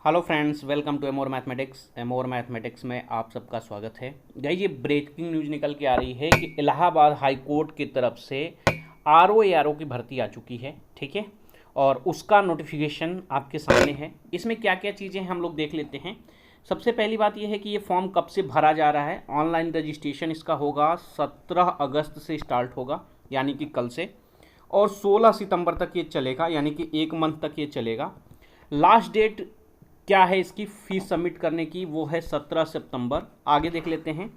Hello friends, welcome to Amor Mathematics. Amor Mathematics में आप सबका स्वागत है। गाइस, ये ब्रेकिंग न्यूज़ निकल के आ रही है कि इलाहाबाद हाई कोर्ट की तरफ से आरओ की भर्ती आ चुकी है। ठीक है, और उसका नोटिफिकेशन आपके सामने है। इसमें क्या क्या चीज़ें हम लोग देख लेते हैं। सबसे पहली बात यह है कि ये फॉर्म कब से भरा जा रहा है। ऑनलाइन रजिस्ट्रेशन इसका होगा 17 अगस्त से स्टार्ट होगा, यानी कि कल से, और 16 सितंबर तक ये चलेगा, यानी कि एक मंथ तक ये चलेगा। लास्ट डेट क्या है इसकी फ़ीस सबमिट करने की, वो है 17 सितंबर। आगे देख लेते हैं।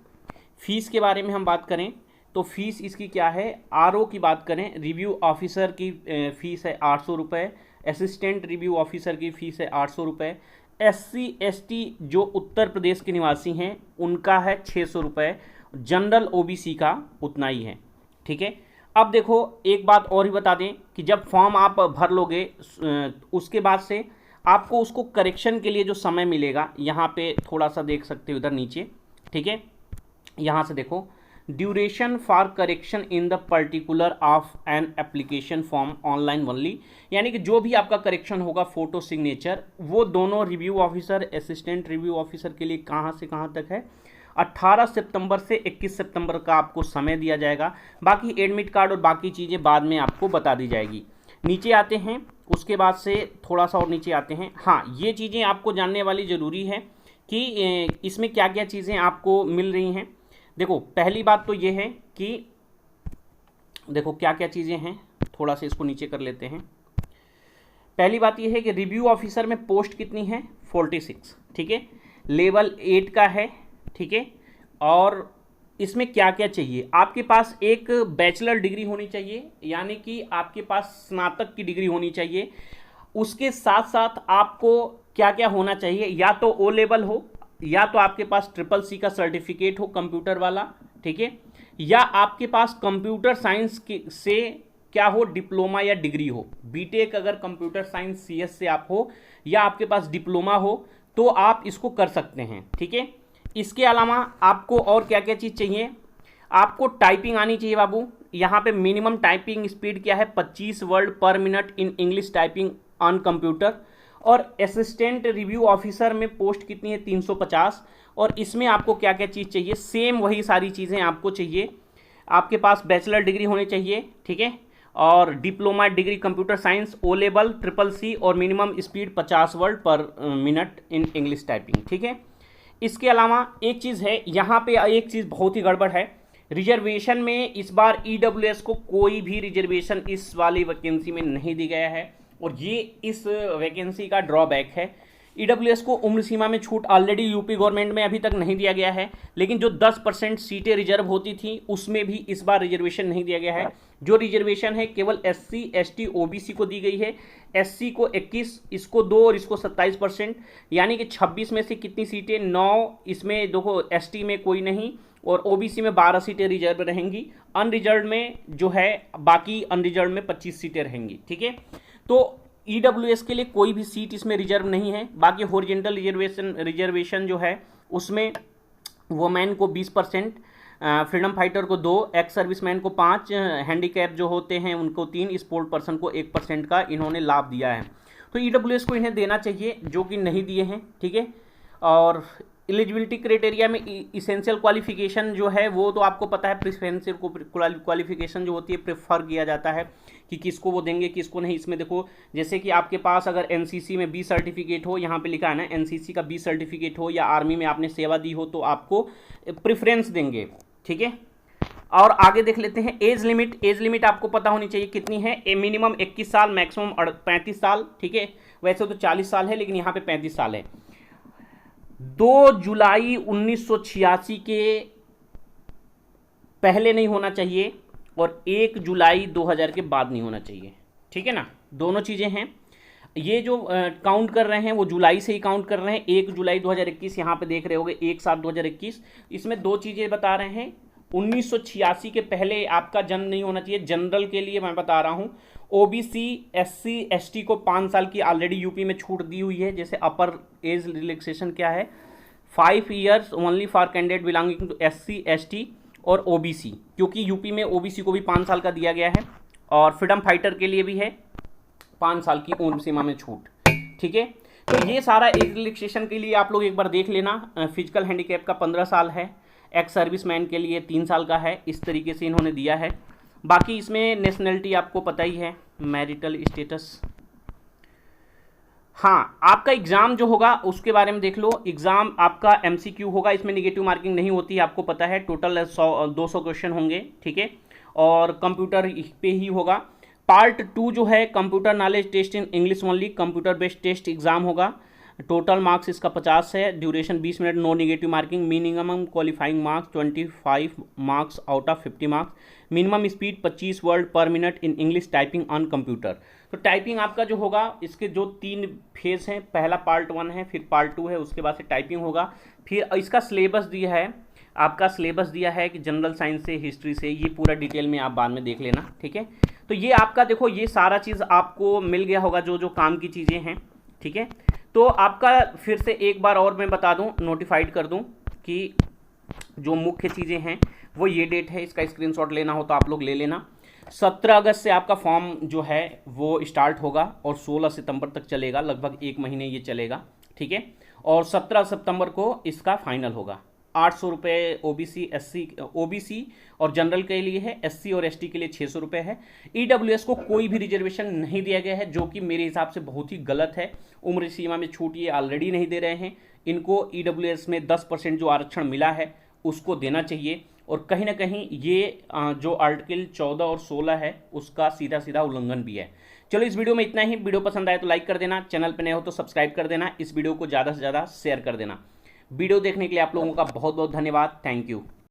फ़ीस के बारे में हम बात करें तो फ़ीस इसकी क्या है। आरओ की बात करें, रिव्यू ऑफिसर की फ़ीस है 800 रुपये, असिस्टेंट रिव्यू ऑफिसर की फ़ीस है 800 रुपये, SC ST जो उत्तर प्रदेश के निवासी हैं उनका है 600 रुपये, जनरल OBC का उतना ही है। ठीक है, अब देखो एक बात और ही बता दें कि जब फॉर्म आप भर लोगे उसके बाद से आपको उसको करेक्शन के लिए जो समय मिलेगा, यहाँ पे थोड़ा सा देख सकते हो इधर नीचे। ठीक है, यहाँ से देखो, duration for correction in the particular of an application form online only, यानी कि जो भी आपका करेक्शन होगा फोटो सिग्नेचर, वो दोनों review officer assistant review officer के लिए कहाँ से कहाँ तक है, 18 सितंबर से 21 सितंबर का आपको समय दिया जाएगा। बाकी एडमिट कार्ड और बाकी चीज़ें बाद में आपको बता दी जाएगी। नीचे आते हैं, उसके बाद से थोड़ा सा और नीचे आते हैं। हाँ, ये चीज़ें आपको जानने वाली ज़रूरी है कि इसमें क्या क्या चीज़ें आपको मिल रही हैं। देखो, पहली बात तो ये है कि देखो क्या क्या चीज़ें हैं, थोड़ा सा इसको नीचे कर लेते हैं। पहली बात ये है कि रिव्यू ऑफिसर में पोस्ट कितनी है, 46। ठीक है, लेवल 8 का है। ठीक है, और इसमें क्या क्या चाहिए, आपके पास एक बैचलर डिग्री होनी चाहिए, यानी कि आपके पास स्नातक की डिग्री होनी चाहिए। उसके साथ साथ आपको क्या क्या होना चाहिए, या तो O लेवल हो, या तो आपके पास CCC का सर्टिफिकेट हो कंप्यूटर वाला। ठीक है, या आपके पास कंप्यूटर साइंस से क्या हो, डिप्लोमा या डिग्री हो। बीटेक अगर कंप्यूटर साइंस CS से आप हो, या आपके पास डिप्लोमा हो, तो आप इसको कर सकते हैं। ठीक है, इसके अलावा आपको और क्या क्या चीज़ चाहिए, आपको टाइपिंग आनी चाहिए बाबू। यहाँ पे मिनिमम टाइपिंग स्पीड क्या है, 25 word per minute in English typing on computer. और असिस्टेंट रिव्यू ऑफिसर में पोस्ट कितनी है, 350। और इसमें आपको क्या क्या चीज़ चाहिए, सेम वही सारी चीज़ें आपको चाहिए। आपके पास बैचलर डिग्री होनी चाहिए। ठीक है, और diploma degree computer science, O level, CCC, और minimum speed 50 word per minute in English typing. ठीक है, इसके अलावा एक चीज़ है, यहाँ पे एक चीज़ बहुत ही गड़बड़ है। रिजर्वेशन में इस बार EWS को कोई भी रिजर्वेशन इस वाली वैकेंसी में नहीं दी गया है, और ये इस वैकेंसी का ड्रॉबैक है। EWS को उम्र सीमा में छूट ऑलरेडी यूपी गवर्नमेंट में अभी तक नहीं दिया गया है, लेकिन जो 10% सीटें रिजर्व होती थी उसमें भी इस बार रिजर्वेशन नहीं दिया गया है। जो रिजर्वेशन है केवल SC ST OBC को दी गई है। SC को 21, इसको 2 और इसको 27%, यानी कि 26 में से कितनी सीटें, 9। इसमें देखो ST में कोई नहीं, और OBC में 12 सीटें रिजर्व रहेंगी। अनरिजर्व में जो है, बाकी अनरिजर्व में 25 सीटें रहेंगी। ठीक है, तो EWS के लिए कोई भी सीट इसमें रिजर्व नहीं है। बाकी हॉरिजॉन्टल रिजर्वेशन जो है उसमें वुमेन को 20%, फ्रीडम फाइटर को 2, एक्स सर्विसमैन को 5, हैंडीकैप जो होते हैं उनको 3, स्पोर्ट पर्सन को 1% का इन्होंने लाभ दिया है। तो EWS को इन्हें देना चाहिए, जो कि नहीं दिए हैं। ठीक है, और एलिजिबिलिटी क्राइटेरिया में इसेंशियल क्वालिफिकेशन जो है वो तो आपको पता है, प्रेफरेंशियल क्वालिफिकेशन जो होती है प्रेफर किया जाता है कि किसको वो देंगे किसको नहीं। इसमें देखो, जैसे कि आपके पास अगर NCC में B सर्टिफिकेट हो, यहाँ पे लिखा है ना NCC का B सर्टिफिकेट हो, या आर्मी में आपने सेवा दी हो, तो आपको प्रेफरेंस देंगे। ठीक है, और आगे देख लेते हैं एज लिमिट। एज लिमिट आपको पता होनी चाहिए कितनी है, मिनिमम 21 साल, मैक्सिमम 35 साल। ठीक है, वैसे तो 40 साल है, लेकिन यहाँ पे 35 साल है। 2 जुलाई 1986 के पहले नहीं होना चाहिए, और 1 जुलाई 2000 के बाद नहीं होना चाहिए। ठीक है ना, दोनों चीज़ें हैं। ये जो काउंट कर रहे हैं वो जुलाई से ही काउंट कर रहे हैं। 1 जुलाई 2021 यहाँ पे देख रहे होगे, 1/7 2021। इसमें 2 चीज़ें बता रहे हैं। 1986 के पहले आपका जन्म नहीं होना चाहिए। जनरल के लिए मैं बता रहा हूँ, OBC SC ST को 5 साल की ऑलरेडी यूपी में छूट दी हुई है। जैसे अपर एज रिलैक्सेशन क्या है, 5 years only for candidate belonging to SC ST और OBC, क्योंकि यूपी में OBC को भी 5 साल का दिया गया है। और फ्रीडम फाइटर के लिए भी है 5 साल की उम्र सीमा में छूट। ठीक है, तो ये सारा एज रिलैक्सेशन के लिए आप लोग एक बार देख लेना। फिजिकल हैंडीकैप का 15 साल है, एक्स सर्विसमैन के लिए 3 साल का है, इस तरीके से इन्होंने दिया है। बाकी इसमें नेशनलिटी आपको पता ही है, मैरिटल स्टेटस। हाँ, आपका एग्ज़ाम जो होगा उसके बारे में देख लो। एग्ज़ाम आपका एमसीक्यू होगा, इसमें नेगेटिव मार्किंग नहीं होती है, आपको पता है। टोटल 200 क्वेश्चन होंगे, ठीक है, और कंप्यूटर पे ही होगा। पार्ट 2 जो है computer knowledge test in English only, computer based test exam होगा। टोटल मार्क्स इसका 50 है, duration 20 minute, no negative marking, minimum qualifying marks 25 marks out of 50 marks, minimum speed 25 word per minute in English typing on computer. तो typing आपका जो होगा, इसके जो 3 phase हैं, पहला पार्ट 1 है, फिर पार्ट 2 है, उसके बाद से टाइपिंग होगा। फिर इसका सिलेबस दिया है, आपका सिलेबस दिया है कि जनरल साइंस से, हिस्ट्री से, ये पूरा डिटेल में आप बाद में देख लेना, ठीक है। तो ये आपका देखो, ये सारा चीज़ आपको मिल गया होगा, जो जो काम की चीज़ें हैं, ठीक है। तो आपका फिर से एक बार और मैं बता दूं, नोटिफाइड कर दूं कि जो मुख्य चीज़ें हैं वो ये डेट है, इसका स्क्रीनशॉट लेना हो तो आप लोग ले लेना। 17 अगस्त से आपका फॉर्म जो है वो स्टार्ट होगा और 16 सितंबर तक चलेगा, लगभग 1 महीने ये चलेगा, ठीक है। और 17 सितंबर को इसका फाइनल होगा। 800 रुपये ओबीसी और जनरल के लिए है, एससी और एसटी के लिए 600 रुपये है। ईडब्ल्यूएस को कोई भी रिजर्वेशन नहीं दिया गया है, जो कि मेरे हिसाब से बहुत ही गलत है। उम्र सीमा में छूट ये ऑलरेडी नहीं दे रहे हैं, इनको ईडब्ल्यूएस में 10% जो आरक्षण मिला है उसको देना चाहिए। और कहीं ना कहीं ये जो आर्टिकल 14 और 16 है उसका सीधा सीधा उल्लंघन भी है। चलो इस वीडियो में इतना ही। वीडियो पसंद आए तो लाइक कर देना, चैनल पर नए हो तो सब्सक्राइब कर देना, इस वीडियो को ज़्यादा से ज़्यादा शेयर कर देना। वीडियो देखने के लिए आप लोगों का बहुत बहुत धन्यवाद। Thank you.